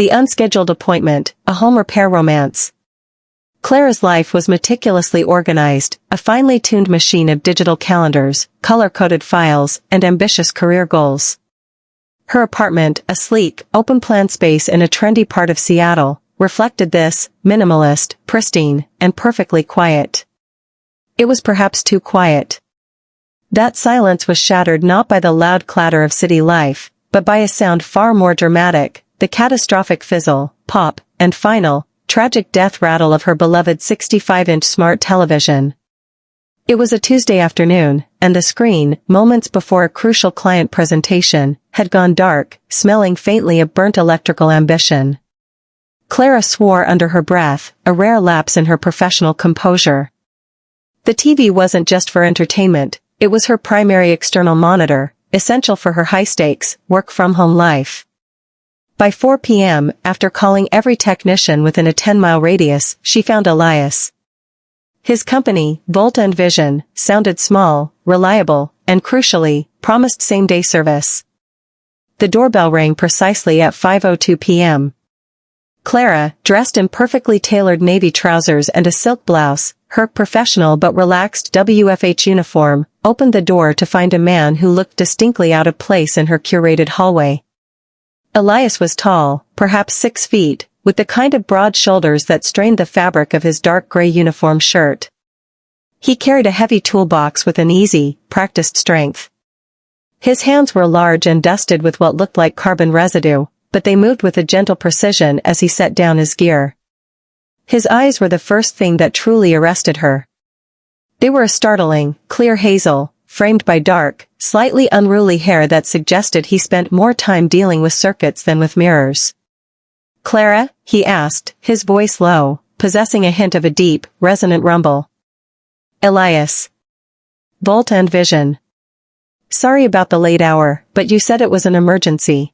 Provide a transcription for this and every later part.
The Unscheduled Appointment, a home repair romance. Clara's life was meticulously organized, a finely tuned machine of digital calendars, color-coded files, and ambitious career goals. Her apartment, a sleek, open-plan space in a trendy part of Seattle, reflected this, minimalist, pristine, and perfectly quiet. It was perhaps too quiet. That silence was shattered not by the loud clatter of city life, but by a sound far more dramatic, the catastrophic fizzle, pop, and final, tragic death rattle of her beloved 65-inch smart television. It was a Tuesday afternoon, and the screen, moments before a crucial client presentation, had gone dark, smelling faintly of burnt electrical ambition. Clara swore under her breath, a rare lapse in her professional composure. The TV wasn't just for entertainment, it was her primary external monitor, essential for her high-stakes, work-from-home life. By 4 p.m., after calling every technician within a 10-mile radius, she found Elias. His company, Volt and Vision, sounded small, reliable, and crucially, promised same-day service. The doorbell rang precisely at 5:02 p.m. Clara, dressed in perfectly tailored navy trousers and a silk blouse, her professional but relaxed WFH uniform, opened the door to find a man who looked distinctly out of place in her curated hallway. Elias was tall, perhaps 6 feet, with the kind of broad shoulders that strained the fabric of his dark gray uniform shirt. He carried a heavy toolbox with an easy, practiced strength. His hands were large and dusted with what looked like carbon residue, but they moved with a gentle precision as he set down his gear. His eyes were the first thing that truly arrested her. They were a startling, clear hazel, framed by dark, slightly unruly hair that suggested he spent more time dealing with circuits than with mirrors. "Clara?" he asked, his voice low, possessing a hint of a deep, resonant rumble. "Elias. Volt and Vision. Sorry about the late hour, but you said it was an emergency."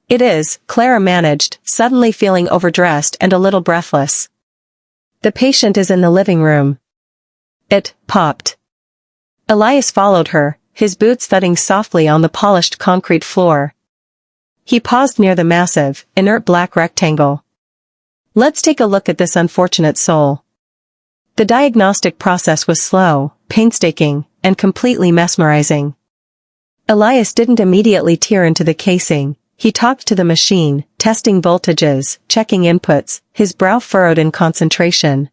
"It is," Clara managed, suddenly feeling overdressed and a little breathless. "The patient is in the living room." It popped. Elias followed her, his boots thudding softly on the polished concrete floor. He paused near the massive, inert black rectangle. "Let's take a look at this unfortunate soul." The diagnostic process was slow, painstaking, and completely mesmerizing. Elias didn't immediately tear into the casing. He talked to the machine, testing voltages, checking inputs, his brow furrowed in concentration.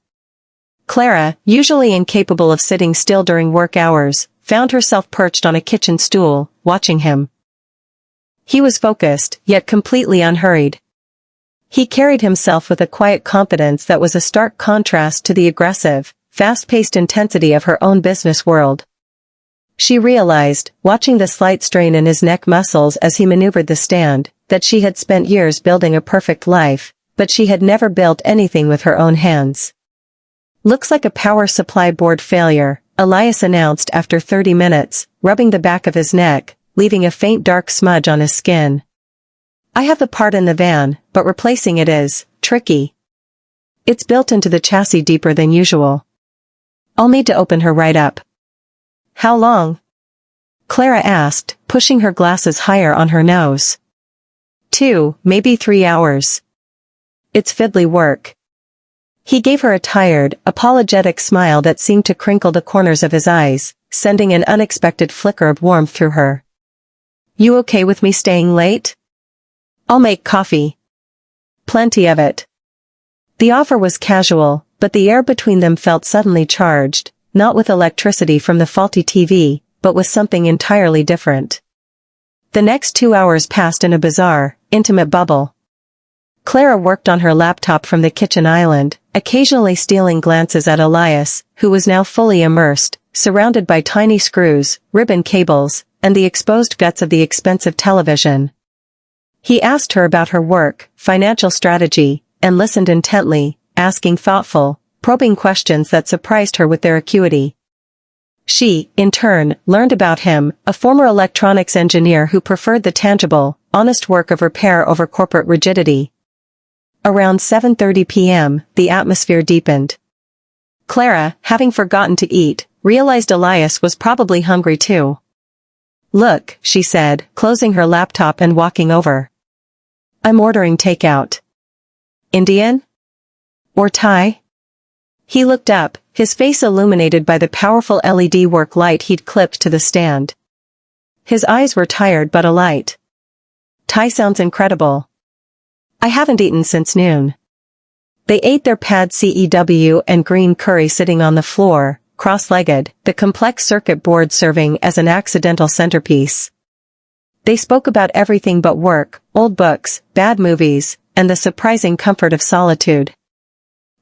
Clara, usually incapable of sitting still during work hours, found herself perched on a kitchen stool, watching him. He was focused, yet completely unhurried. He carried himself with a quiet confidence that was a stark contrast to the aggressive, fast-paced intensity of her own business world. She realized, watching the slight strain in his neck muscles as he maneuvered the stand, that she had spent years building a perfect life, but she had never built anything with her own hands. "Looks like a power supply board failure," Elias announced after 30 minutes, rubbing the back of his neck, leaving a faint dark smudge on his skin. "I have the part in the van, but replacing it is tricky. It's built into the chassis deeper than usual. I'll need to open her right up." "How long?" Clara asked, pushing her glasses higher on her nose. 2, maybe 3 hours. It's fiddly work." He gave her a tired, apologetic smile that seemed to crinkle the corners of his eyes, sending an unexpected flicker of warmth through her. "You okay with me staying late?" "I'll make coffee. Plenty of it." The offer was casual, but the air between them felt suddenly charged, not with electricity from the faulty TV, but with something entirely different. The next 2 hours passed in a bizarre, intimate bubble. Clara worked on her laptop from the kitchen island, occasionally stealing glances at Elias, who was now fully immersed, surrounded by tiny screws, ribbon cables, and the exposed guts of the expensive television. He asked her about her work, financial strategy, and listened intently, asking thoughtful, probing questions that surprised her with their acuity. She, in turn, learned about him, a former electronics engineer who preferred the tangible, honest work of repair over corporate rigidity. Around 7:30 p.m., the atmosphere deepened. Clara, having forgotten to eat, realized Elias was probably hungry too. "Look," she said, closing her laptop and walking over. I'm ordering takeout. Indian? Or Thai? He looked up, his face illuminated by the powerful LED work light he'd clipped to the stand. His eyes were tired but alight. Thai sounds incredible. I haven't eaten since noon. They ate their pad cew and green curry sitting on the floor, cross-legged, the complex circuit board serving as an accidental centerpiece. They spoke about everything but work, old books, bad movies, and the surprising comfort of solitude.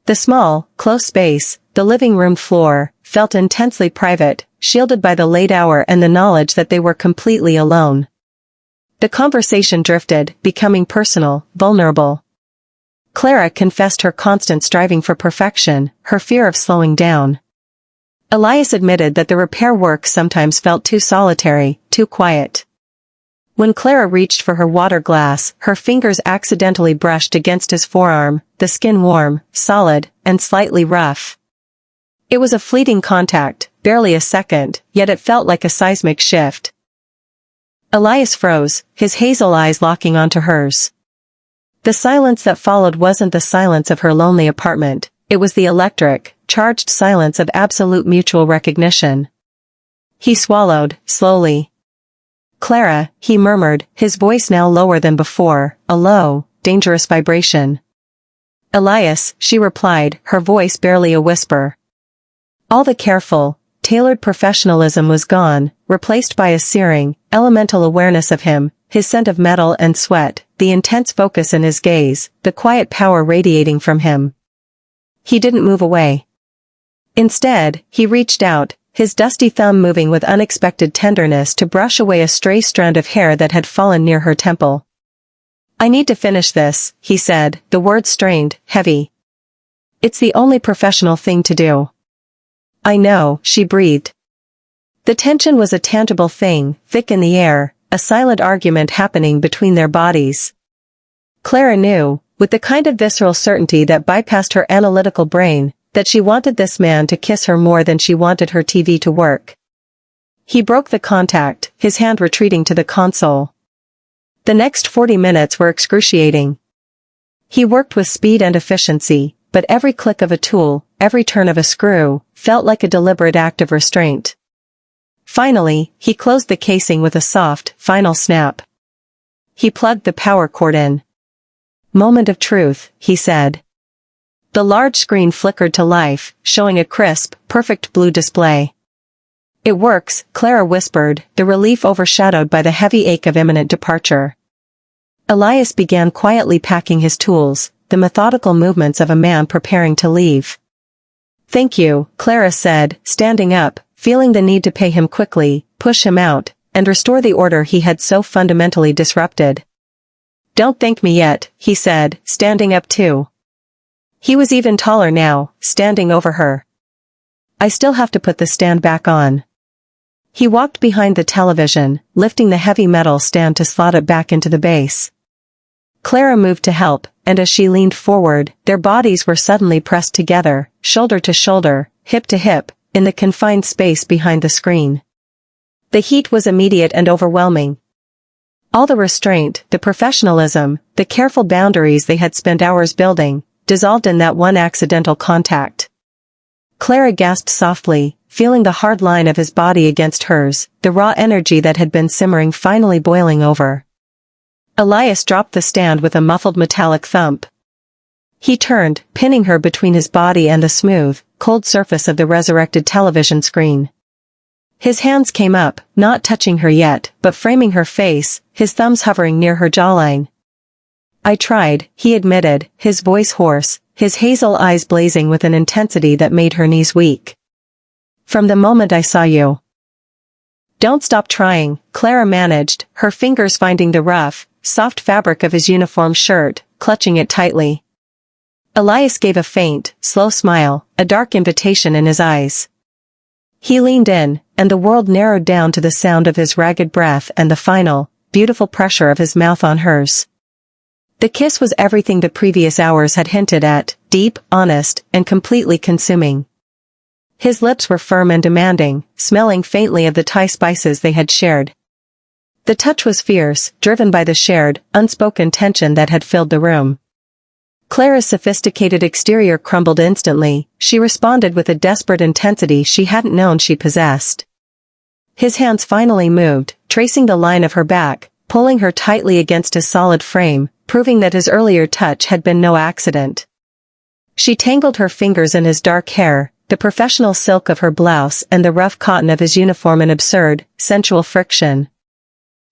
The small, close space, the living room floor, felt intensely private, shielded by the late hour and the knowledge that they were completely alone. The conversation drifted, becoming personal, vulnerable. Clara confessed her constant striving for perfection, her fear of slowing down. Elias admitted that the repair work sometimes felt too solitary, too quiet. When Clara reached for her water glass, her fingers accidentally brushed against his forearm, the skin warm, solid, and slightly rough. It was a fleeting contact, barely a second, yet it felt like a seismic shift. Elias froze, his hazel eyes locking onto hers. The silence that followed wasn't the silence of her lonely apartment, it was the electric, charged silence of absolute mutual recognition. He swallowed, slowly. Clara, he murmured, his voice now lower than before, a low, dangerous vibration. Elias, she replied, her voice barely a whisper. All the careful, tailored professionalism was gone, replaced by a searing, elemental awareness of him, his scent of metal and sweat, the intense focus in his gaze, the quiet power radiating from him. He didn't move away. Instead, he reached out, his dusty thumb moving with unexpected tenderness to brush away a stray strand of hair that had fallen near her temple. I need to finish this, he said, the words strained, heavy. It's the only professional thing to do. I know, she breathed. The tension was a tangible thing, thick in the air, a silent argument happening between their bodies. Clara knew, with the kind of visceral certainty that bypassed her analytical brain, that she wanted this man to kiss her more than she wanted her TV to work. He broke the contact, his hand retreating to the console. The next 40 minutes were excruciating. He worked with speed and efficiency, but every click of a tool, every turn of a screw, felt like a deliberate act of restraint. Finally, he closed the casing with a soft, final snap. He plugged the power cord in. Moment of truth, he said. The large screen flickered to life, showing a crisp, perfect blue display. It works, Clara whispered, the relief overshadowed by the heavy ache of imminent departure. Elias began quietly packing his tools, the methodical movements of a man preparing to leave. Thank you, Clara said, standing up, feeling the need to pay him quickly, push him out, and restore the order he had so fundamentally disrupted. Don't thank me yet, he said, standing up too. He was even taller now, standing over her. I still have to put the stand back on. He walked behind the television, lifting the heavy metal stand to slot it back into the base. Clara moved to help, and as she leaned forward, their bodies were suddenly pressed together, shoulder to shoulder, hip to hip, in the confined space behind the screen. The heat was immediate and overwhelming. All the restraint, the professionalism, the careful boundaries they had spent hours building, dissolved in that one accidental contact. Clara gasped softly, feeling the hard line of his body against hers, the raw energy that had been simmering finally boiling over. Elias dropped the stand with a muffled metallic thump. He turned, pinning her between his body and the smooth, cold surface of the resurrected television screen. His hands came up, not touching her yet, but framing her face, his thumbs hovering near her jawline. I tried, he admitted, his voice hoarse, his hazel eyes blazing with an intensity that made her knees weak. From the moment I saw you. Don't stop trying, Clara managed, her fingers finding the rough, soft fabric of his uniform shirt, clutching it tightly. Elias gave a faint, slow smile, a dark invitation in his eyes. He leaned in, and the world narrowed down to the sound of his ragged breath and the final, beautiful pressure of his mouth on hers. The kiss was everything the previous hours had hinted at, deep, honest, and completely consuming. His lips were firm and demanding, smelling faintly of the Thai spices they had shared. The touch was fierce, driven by the shared, unspoken tension that had filled the room. Clara's sophisticated exterior crumbled instantly. She responded with a desperate intensity she hadn't known she possessed. His hands finally moved, tracing the line of her back, pulling her tightly against his solid frame, proving that his earlier touch had been no accident. She tangled her fingers in his dark hair, the professional silk of her blouse and the rough cotton of his uniform in absurd, sensual friction.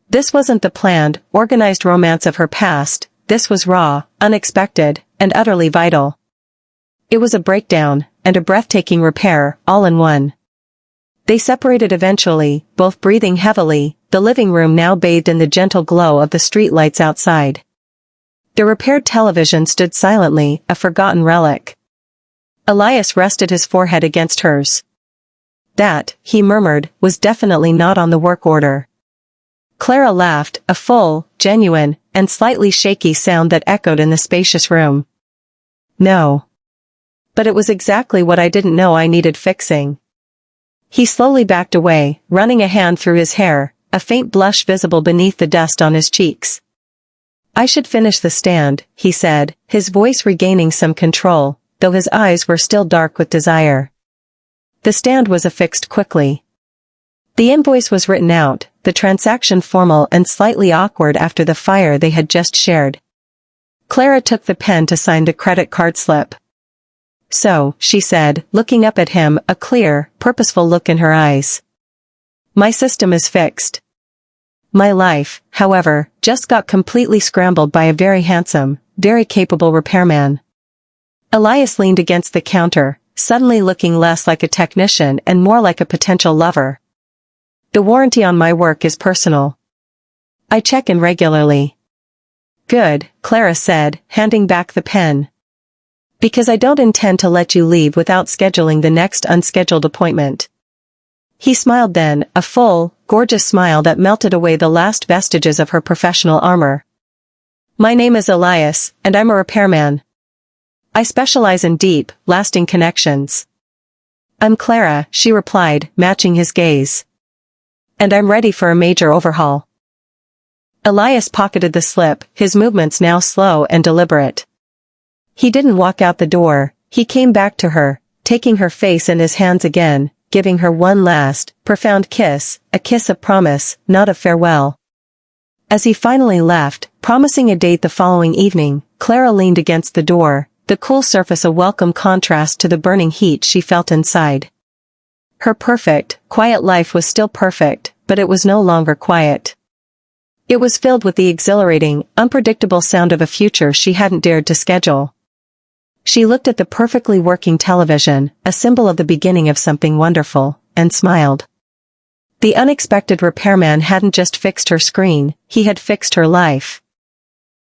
This wasn't the planned, organized romance of her past. This was raw, unexpected, and utterly vital. It was a breakdown, and a breathtaking repair, all in one. They separated eventually, both breathing heavily, the living room now bathed in the gentle glow of the streetlights outside. The repaired television stood silently, a forgotten relic. Elias rested his forehead against hers. That, he murmured, was definitely not on the work order. Clara laughed, a full, genuine, and slightly shaky sound that echoed in the spacious room. No. But it was exactly what I didn't know I needed fixing. He slowly backed away, running a hand through his hair, a faint blush visible beneath the dust on his cheeks. I should finish the stand, he said, his voice regaining some control, though his eyes were still dark with desire. The stand was affixed quickly. The invoice was written out, the transaction formal and slightly awkward after the fire they had just shared. Clara took the pen to sign the credit card slip. So, she said, looking up at him, a clear, purposeful look in her eyes. My system is fixed. My life, however, just got completely scrambled by a very handsome, very capable repairman. Elias leaned against the counter, suddenly looking less like a technician and more like a potential lover. The warranty on my work is personal. I check in regularly. Good, Clara said, handing back the pen. Because I don't intend to let you leave without scheduling the next unscheduled appointment. He smiled then, a full, gorgeous smile that melted away the last vestiges of her professional armor. My name is Elias, and I'm a repairman. I specialize in deep, lasting connections. I'm Clara, she replied, matching his gaze. And I'm ready for a major overhaul. Elias pocketed the slip, his movements now slow and deliberate. He didn't walk out the door, he came back to her, taking her face in his hands again, giving her one last, profound kiss, a kiss of promise, not of farewell. As he finally left, promising a date the following evening, Clara leaned against the door, the cool surface a welcome contrast to the burning heat she felt inside. Her perfect, quiet life was still perfect, but it was no longer quiet. It was filled with the exhilarating, unpredictable sound of a future she hadn't dared to schedule. She looked at the perfectly working television, a symbol of the beginning of something wonderful, and smiled. The unexpected repairman hadn't just fixed her screen, he had fixed her life.